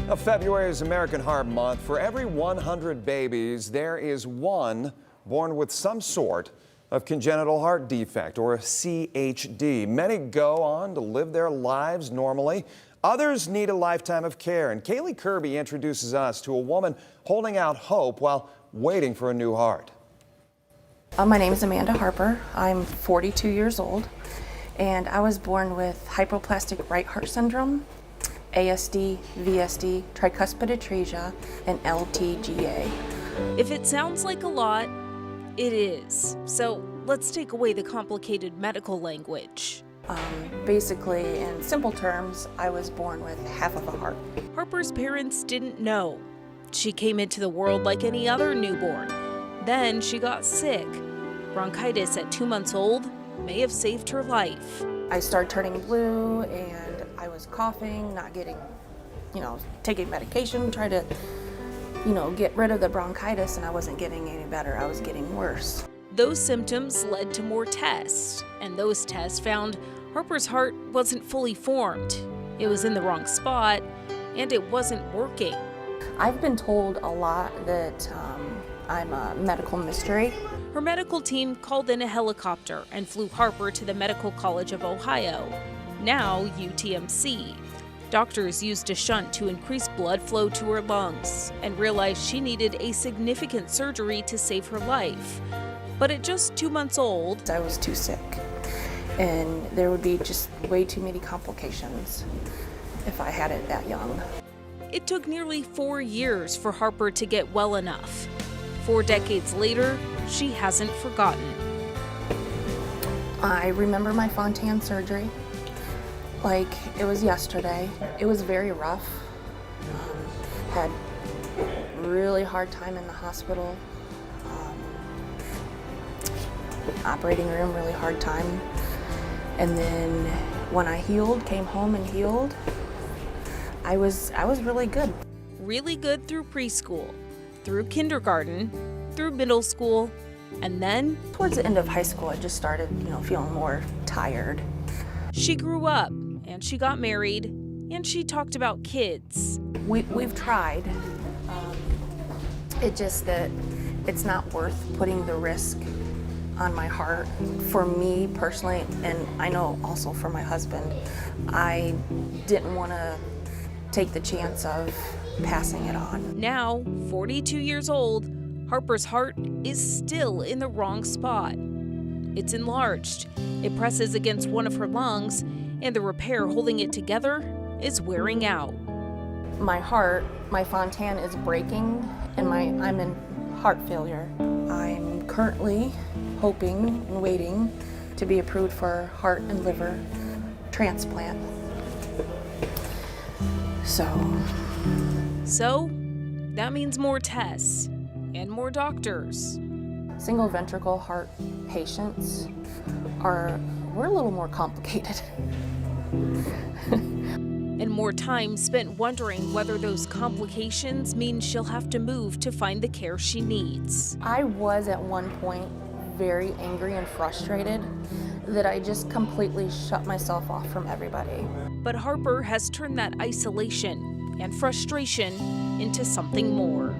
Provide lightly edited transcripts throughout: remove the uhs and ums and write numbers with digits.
Now, February is American Heart Month. For every 100 babies, there is one born with some sort of congenital heart defect, or a CHD. Many go on to live their lives normally. Others need a lifetime of care. And Kaylee Kirby introduces us to a woman holding out hope while waiting for a new heart. My name is Amanda Harper. I'm 42 years old, and I was born with hypoplastic right heart syndrome, ASD, VSD, tricuspid atresia, and LTGA. If it sounds like a lot, it is. So let's take away the complicated medical language. Basically, in simple terms, I was born with half of a heart. Harper's parents didn't know. She came into the world like any other newborn. Then she got sick. Bronchitis at 2 months old may have saved her life. I started turning blue and I was coughing, not getting, taking medication, try to, get rid of the bronchitis, and I wasn't getting any better. I was getting worse. Those symptoms led to more tests, and those tests found Harper's heart wasn't fully formed. It was in the wrong spot, and it wasn't working. I've been told a lot that I'm a medical mystery. Her medical team called in a helicopter and flew Harper to the Medical College of Ohio, now UTMC. Doctors used a shunt to increase blood flow to her lungs and realized she needed a significant surgery to save her life. But at just 2 months old, I was too sick, and there would be just way too many complications if I had it that young. It took nearly 4 years for Harper to get well enough. 4 decades later, she hasn't forgotten. I remember my Fontan surgery like it was yesterday. It was very rough. Had really hard time in the hospital. Operating room, really hard time. And then when I healed, came home and healed, I was really good. Really good through preschool, through kindergarten, through middle school, and then towards the end of high school, I just started, feeling more tired. She grew up, and she got married, and she talked about kids. We've tried. It's just that it's not worth putting the risk on my heart. For me personally, and I know also for my husband, I didn't want to take the chance of passing it on. Now, 42 years old, Harper's heart is still in the wrong spot. It's enlarged. It presses against one of her lungs, and the repair holding it together is wearing out. My heart, my Fontan is breaking, and I'm in heart failure. I'm currently hoping and waiting to be approved for heart and liver transplant. So that means more tests and more doctors. Single ventricle heart patients we're a little more complicated. And more time spent wondering whether those complications mean she'll have to move to find the care she needs. I was at one point very angry and frustrated that I just completely shut myself off from everybody. But Harper has turned that isolation and frustration into something more.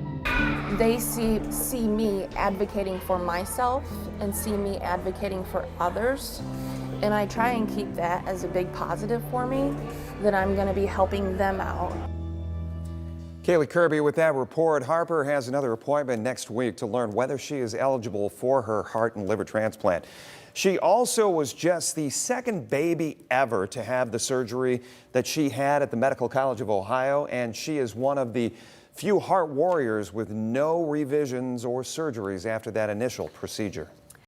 They see me advocating for myself and see me advocating for others. And I try and keep that as a big positive for me, that I'm going to be helping them out. Kaylee Kirby with that report. Harper has another appointment next week to learn whether she is eligible for her heart and liver transplant. She also was just the second baby ever to have the surgery that she had at the Medical College of Ohio, and she is one of the few heart warriors with no revisions or surgeries after that initial procedure.